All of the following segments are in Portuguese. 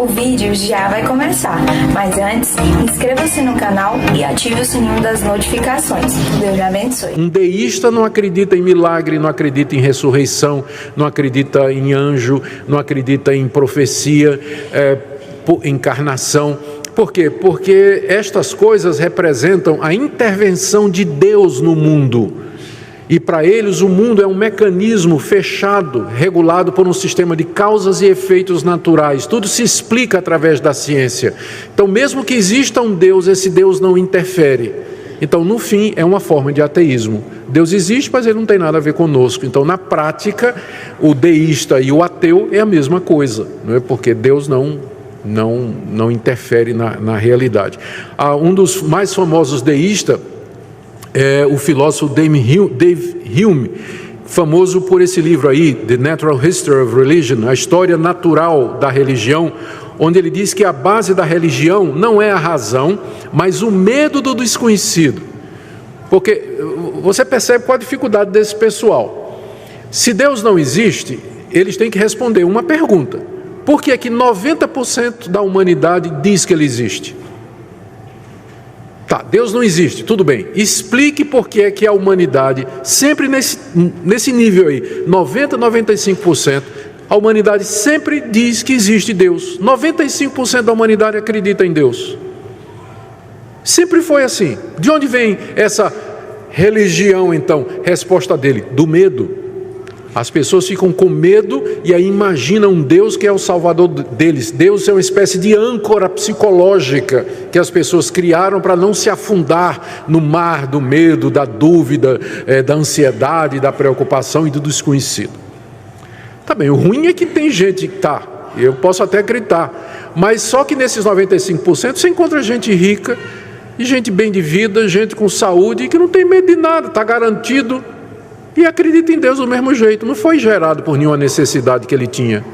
O vídeo já vai começar, mas antes, inscreva-se no canal e ative o sininho das notificações. Deus lhe abençoe. Um deísta não acredita em milagre, não acredita em ressurreição, não acredita em anjo, não acredita em profecia, encarnação. Por quê? Porque estas coisas representam a intervenção de Deus no mundo. E para eles o mundo é um mecanismo fechado, regulado por um sistema de causas e efeitos naturais. Tudo se explica através da ciência. Então, mesmo que exista um Deus, esse Deus não interfere. Então, no fim, é uma forma de ateísmo. Deus existe, mas ele não tem nada a ver conosco. Então, na prática, o deísta e o ateu é a mesma coisa, não é? Porque Deus não interfere na realidade. Um dos mais famosos deístas é o filósofo Dave Hume, famoso por esse livro aí, The Natural History of Religion, a história natural da religião, onde ele diz que a base da religião não é a razão, mas o medo do desconhecido. Porque você percebe qual a dificuldade desse pessoal. Se Deus não existe, eles têm que responder uma pergunta: por que é que 90% da humanidade diz que ele existe? Tá, Deus não existe, tudo bem. Explique por que é que a humanidade, sempre nesse nível aí, 90, 95%, a humanidade sempre diz que existe Deus. 95% da humanidade acredita em Deus. Sempre foi assim. De onde vem essa religião, então? Resposta dele: do medo. As pessoas ficam com medo e aí imaginam um Deus que é o salvador deles. Deus é uma espécie de âncora psicológica que as pessoas criaram para não se afundar no mar do medo, da dúvida, da ansiedade, da preocupação e do desconhecido. Tá bem, o ruim é que tem gente que eu posso até acreditar, mas só que nesses 95% você encontra gente rica e gente bem de vida, gente com saúde que não tem medo de nada, está garantido. E acredita em Deus do mesmo jeito, não foi gerado por nenhuma necessidade que ele tinha,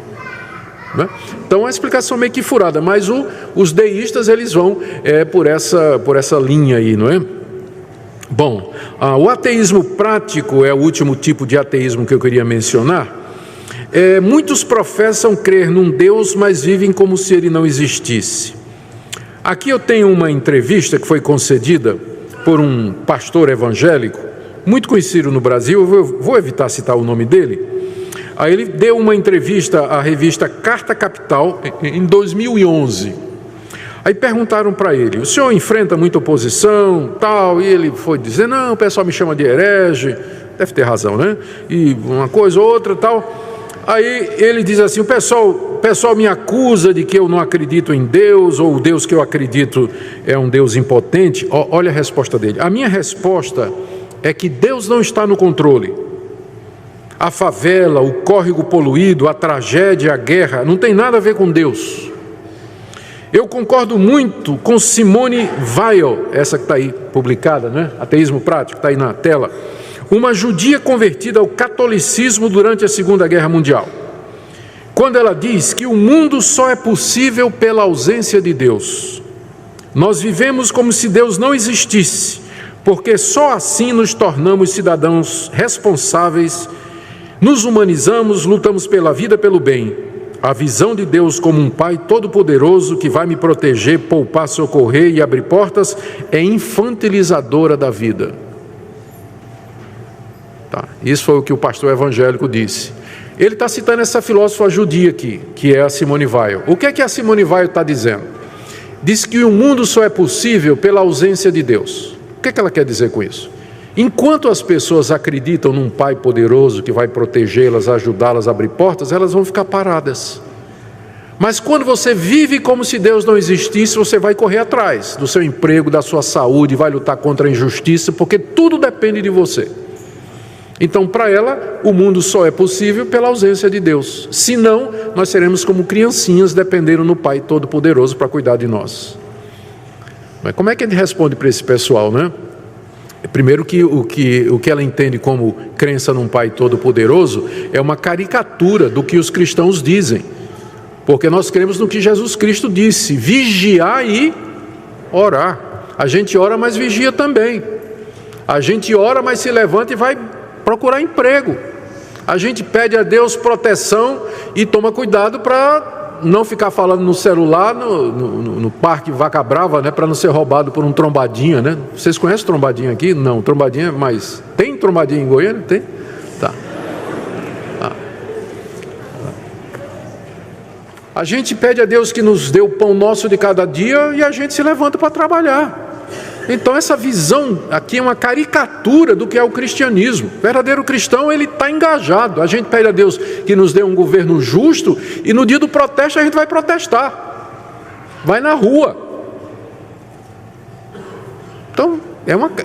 né? Então, a explicação meio que furada, mas os deístas, eles vão por essa linha aí, não é? Bom, o ateísmo prático é o último tipo de ateísmo que eu queria mencionar. Muitos professam crer num Deus, mas vivem como se ele não existisse. Aqui eu tenho uma entrevista que foi concedida por um pastor evangélico, muito conhecido no Brasil, eu vou evitar citar o nome dele. Aí ele deu uma entrevista à revista Carta Capital em 2011. Aí perguntaram para ele: o senhor enfrenta muita oposição, tal? E ele foi dizer: não, o pessoal me chama de herege, deve ter razão, né? E uma coisa ou outra, tal. Aí ele diz assim: o pessoal me acusa de que eu não acredito em Deus, ou o Deus que eu acredito é um Deus impotente. Olha a resposta dele. A minha resposta é que Deus não está no controle. A favela, o córrego poluído, a tragédia, a guerra, não tem nada a ver com Deus. Eu concordo muito com Simone Weil, essa que está aí publicada, né? Ateísmo Prático, está aí na tela. Uma judia convertida ao catolicismo durante a Segunda Guerra Mundial. Quando ela diz que o mundo só é possível pela ausência de Deus. Nós vivemos como se Deus não existisse, porque só assim nos tornamos cidadãos responsáveis, nos humanizamos, lutamos pela vida, pelo bem. A visão de Deus como um Pai todo-poderoso que vai me proteger, poupar, socorrer e abrir portas é infantilizadora da vida. Tá, isso foi o que o pastor evangélico disse. Ele está citando essa filósofa judia aqui, que é a Simone Weil. O que é que a Simone Weil está dizendo? Diz que o mundo só é possível pela ausência de Deus. O que é que ela quer dizer com isso? Enquanto as pessoas acreditam num Pai poderoso que vai protegê-las, ajudá-las a abrir portas, elas vão ficar paradas. Mas quando você vive como se Deus não existisse, você vai correr atrás do seu emprego, da sua saúde, vai lutar contra a injustiça, porque tudo depende de você. Então, para ela, o mundo só é possível pela ausência de Deus. Senão, nós seremos como criancinhas dependendo no Pai Todo-Poderoso para cuidar de nós. Mas como é que ele responde para esse pessoal, né? Primeiro que o que ela entende como crença num Pai Todo-Poderoso é uma caricatura do que os cristãos dizem. Porque nós cremos no que Jesus Cristo disse: vigiar e orar. A gente ora, mas vigia também. A gente ora, mas se levanta e vai procurar emprego. A gente pede a Deus proteção e toma cuidado para não ficar falando no celular no Parque Vaca Brava, né, para não ser roubado por um trombadinha, né? Vocês conhecem trombadinha aqui? Não, trombadinha, mas tem trombadinha em Goiânia? Tem? Tá. A gente pede a Deus que nos dê o pão nosso de cada dia e a gente se levanta para trabalhar. Então essa visão aqui é uma caricatura do que é o cristianismo. O verdadeiro cristão, ele está engajado. A gente pede a Deus que nos dê um governo justo e no dia do protesto a gente vai protestar. Vai na rua. Então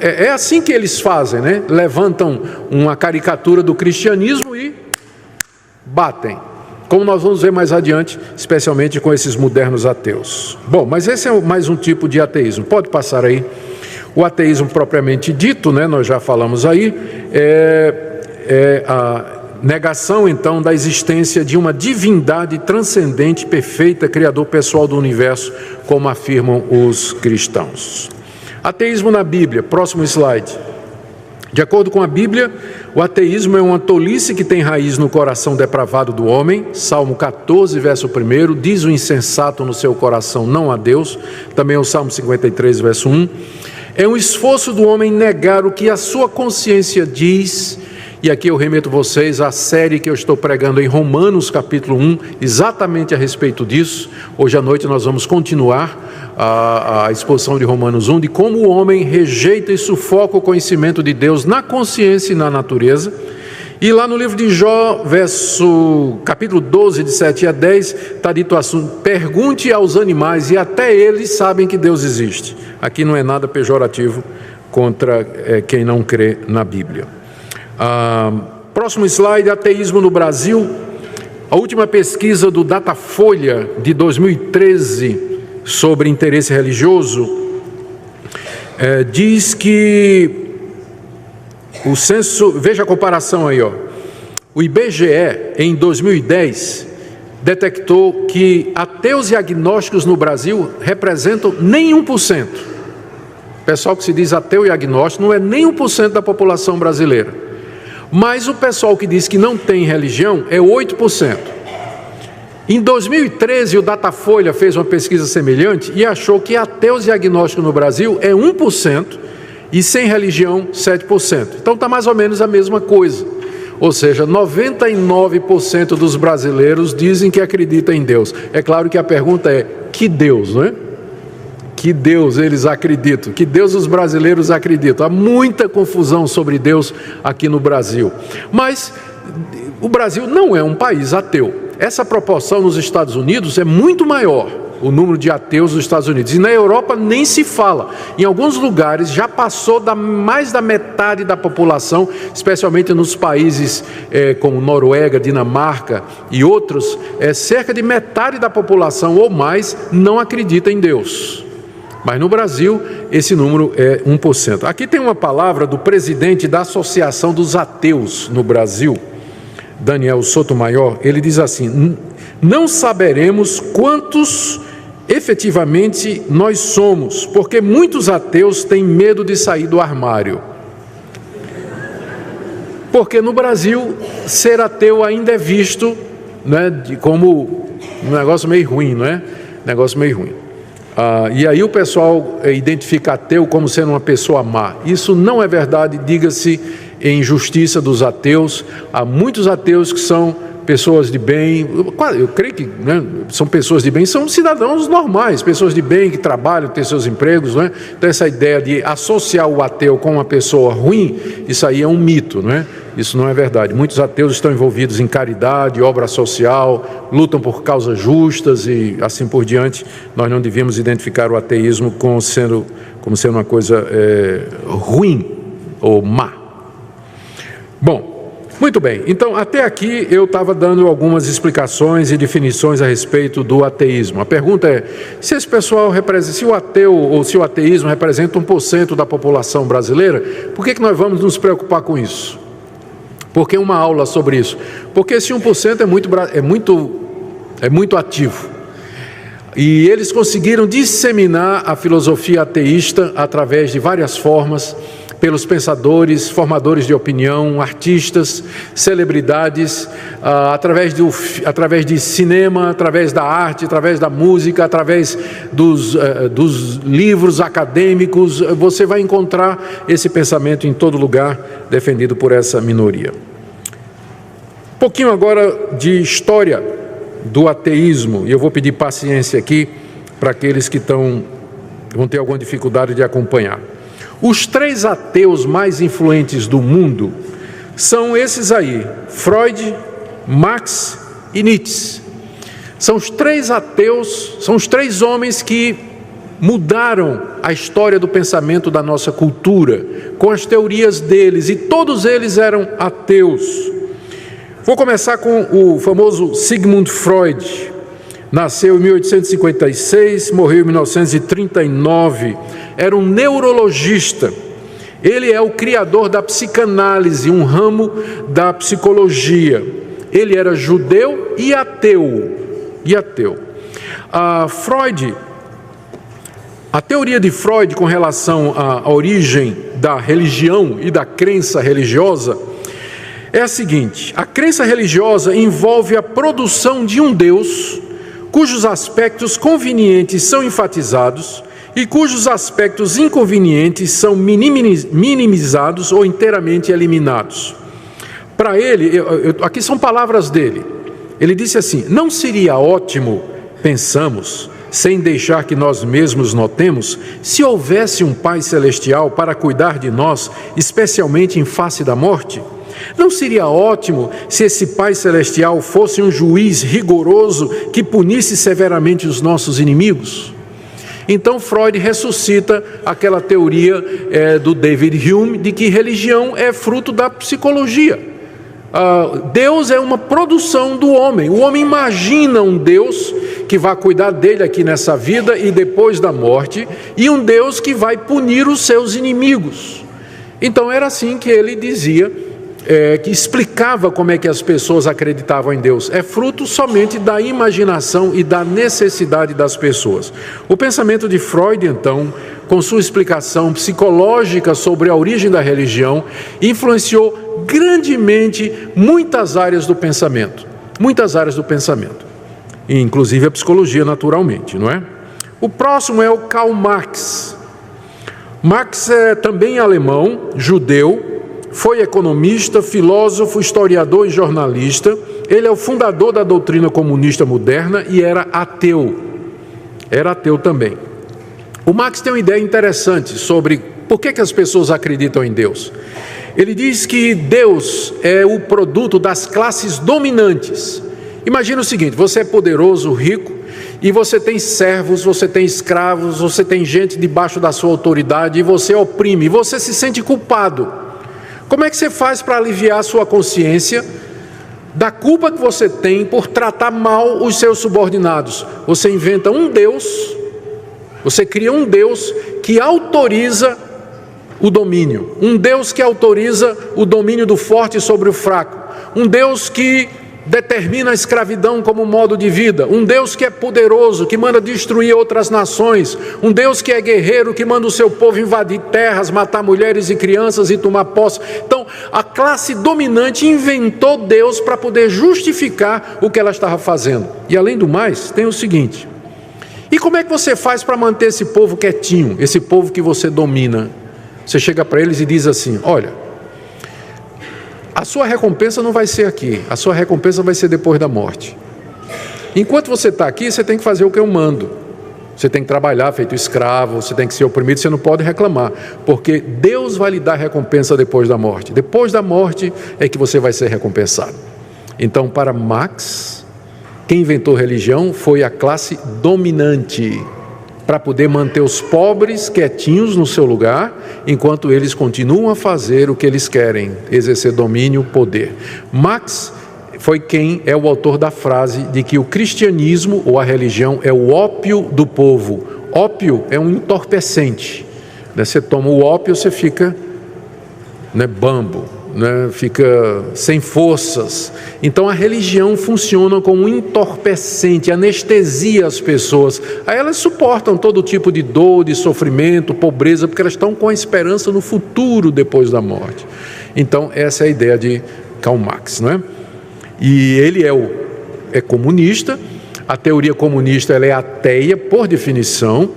é assim que eles fazem, né? Levantam uma caricatura do cristianismo e batem. Como nós vamos ver mais adiante, especialmente com esses modernos ateus. Bom, mas esse é mais um tipo de ateísmo. Pode passar aí. O ateísmo propriamente dito, né, nós já falamos aí, é a negação, então, da existência de uma divindade transcendente, perfeita, criador pessoal do universo, como afirmam os cristãos. Ateísmo na Bíblia, próximo slide. De acordo com a Bíblia, o ateísmo é uma tolice que tem raiz no coração depravado do homem. Salmo 14, verso 1, diz o insensato no seu coração, não a Deus. Também o Salmo 53, verso 1. É um esforço do homem negar o que a sua consciência diz. E aqui eu remeto vocês à série que eu estou pregando em Romanos, capítulo 1, exatamente a respeito disso. Hoje à noite nós vamos continuar a exposição de Romanos 1, de como o homem rejeita e sufoca o conhecimento de Deus na consciência e na natureza. E lá no livro de Jó, capítulo 12, de 7 a 10, está dito o assunto: pergunte aos animais e até eles sabem que Deus existe. Aqui não é nada pejorativo contra quem não crê na Bíblia. Próximo slide, ateísmo no Brasil. A última pesquisa do Datafolha de 2013 sobre interesse religioso diz que o censo, veja a comparação aí, ó. O IBGE em 2010 detectou que ateus e agnósticos no Brasil representam nem 1%. O pessoal que se diz ateu e agnóstico não é nem 1% da população brasileira. Mas o pessoal que diz que não tem religião é 8%. Em 2013, o Datafolha fez uma pesquisa semelhante e achou que ateus e agnósticos no Brasil é 1% e sem religião 7%. Então está mais ou menos a mesma coisa. Ou seja, 99% dos brasileiros dizem que acreditam em Deus. É claro que a pergunta é: que Deus, não é? Que Deus eles acreditam? Que Deus os brasileiros acreditam? Há muita confusão sobre Deus aqui no Brasil. Mas o Brasil não é um país ateu. Essa proporção nos Estados Unidos é muito maior, o número de ateus nos Estados Unidos. E na Europa nem se fala. Em alguns lugares já passou mais da metade da população, especialmente nos países como Noruega, Dinamarca e outros, cerca de metade da população ou mais não acredita em Deus. Mas no Brasil, esse número é 1%. Aqui tem uma palavra do presidente da Associação dos Ateus no Brasil, Daniel Sotomayor. Ele diz assim: não saberemos quantos efetivamente nós somos, porque muitos ateus têm medo de sair do armário. Porque no Brasil, ser ateu ainda é visto, né, como um negócio meio ruim, não é? Negócio meio ruim. E aí o pessoal identifica ateu como sendo uma pessoa má. Isso não é verdade, diga-se em justiça dos ateus. Há muitos ateus que são pessoas de bem, eu creio que, né, são pessoas de bem, são cidadãos normais, pessoas de bem que trabalham, têm seus empregos, né? Então essa ideia de associar o ateu com uma pessoa ruim, isso aí é um mito, né? Isso não é verdade. Muitos ateus estão envolvidos em caridade, obra social, lutam por causas justas e assim por diante. Nós não devíamos identificar o ateísmo como sendo uma coisa ruim ou má. Bom, muito bem, então até aqui eu estava dando algumas explicações e definições a respeito do ateísmo. A pergunta é: se esse pessoal se o ateu ou se o ateísmo representa 1% da população brasileira, por que nós vamos nos preocupar com isso? Por que uma aula sobre isso? Porque esse 1% é muito ativo. E eles conseguiram disseminar a filosofia ateísta através de várias formas. pelos pensadores, formadores de opinião, artistas, celebridades, através de cinema, através da arte, através da música, através dos livros acadêmicos. Você vai encontrar esse pensamento em todo lugar, defendido por essa minoria. Um pouquinho agora de história do ateísmo, e eu vou pedir paciência aqui para aqueles que vão ter alguma dificuldade de acompanhar. Os 3 ateus mais influentes do mundo são esses aí: Freud, Marx e Nietzsche. São os 3 ateus, são os 3 homens que mudaram a história do pensamento da nossa cultura, com as teorias deles, e todos eles eram ateus. Vou começar com o famoso Sigmund Freud. Nasceu em 1856, morreu em 1939. Era um neurologista. Ele é o criador da psicanálise, um ramo da psicologia. Ele era judeu e ateu. A teoria de Freud com relação à origem da religião e da crença religiosa é a seguinte: a crença religiosa envolve a produção de um Deus cujos aspectos convenientes são enfatizados e cujos aspectos inconvenientes são minimizados ou inteiramente eliminados. Para ele, aqui são palavras dele, ele disse assim: não seria ótimo, pensamos, sem deixar que nós mesmos notemos, se houvesse um Pai Celestial para cuidar de nós, especialmente em face da morte? Não seria ótimo se esse Pai Celestial fosse um juiz rigoroso que punisse severamente os nossos inimigos? Então Freud ressuscita aquela teoria do David Hume de que religião é fruto da psicologia. Deus é uma produção do homem. O homem imagina um Deus que vai cuidar dele aqui nessa vida e depois da morte, e um Deus que vai punir os seus inimigos. Então era assim que ele dizia, que explicava como é que as pessoas acreditavam em Deus. É fruto somente da imaginação e da necessidade das pessoas. O pensamento de Freud, então, com sua explicação psicológica sobre a origem da religião, influenciou grandemente muitas áreas do pensamento. Inclusive a psicologia, naturalmente, não é? O próximo é o Karl Marx. Marx é também alemão, judeu, foi economista, filósofo, historiador e jornalista. Ele é o fundador da doutrina comunista moderna e era ateu. Era ateu também. O Marx tem uma ideia interessante sobre por que as pessoas acreditam em Deus. Ele diz que Deus é o produto das classes dominantes. Imagina o seguinte: você é poderoso, rico, e você tem servos, você tem escravos, você tem gente debaixo da sua autoridade, e você oprime, e você se sente culpado. Como é que você faz para aliviar a sua consciência da culpa que você tem por tratar mal os seus subordinados? Você inventa um Deus, você cria um Deus que autoriza o domínio, um Deus que autoriza o domínio do forte sobre o fraco, um Deus que determina a escravidão como modo de vida, um Deus que é poderoso, que manda destruir outras nações, um Deus que é guerreiro, que manda o seu povo invadir terras, matar mulheres e crianças e tomar posse. Então, a classe dominante inventou Deus para poder justificar o que ela estava fazendo. E além do mais, tem o seguinte: e como é que você faz para manter esse povo quietinho, esse povo que você domina? Você chega para eles e diz assim: olha, a sua recompensa não vai ser aqui, a sua recompensa vai ser depois da morte. Enquanto você está aqui, você tem que fazer o que eu mando. Você tem que trabalhar feito escravo, você tem que ser oprimido, você não pode reclamar, porque Deus vai lhe dar recompensa depois da morte. Depois da morte é que você vai ser recompensado. Então, para Marx, quem inventou religião foi a classe dominante, para poder manter os pobres quietinhos no seu lugar, enquanto eles continuam a fazer o que eles querem, exercer domínio, poder. Marx foi quem é o autor da frase de que o cristianismo ou a religião é o ópio do povo. Ópio é um entorpecente. Você toma o ópio, você fica bambo, né, fica sem forças. Então a religião funciona como um entorpecente, anestesia as pessoas. Aí elas suportam todo tipo de dor, de sofrimento, pobreza, porque elas estão com a esperança no futuro depois da morte. Então essa é a ideia de Karl Marx, não é? E ele é comunista. A teoria comunista ela é ateia por definição.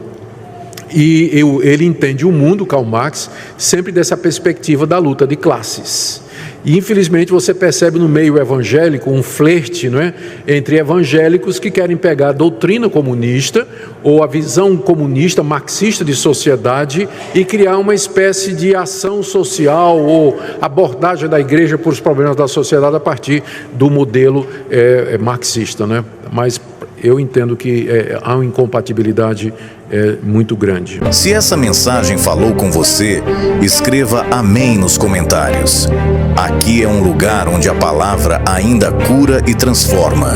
E ele entende o mundo, Karl Marx, sempre dessa perspectiva da luta de classes. E infelizmente você percebe no meio evangélico um flerte, não é? Entre evangélicos que querem pegar a doutrina comunista ou a visão comunista, marxista de sociedade e criar uma espécie de ação social ou abordagem da igreja para os problemas da sociedade a partir do modelo marxista, não é? Mas eu entendo que há uma incompatibilidade muito grande. Se essa mensagem falou com você, escreva amém nos comentários. Aqui é um lugar onde a palavra ainda cura e transforma.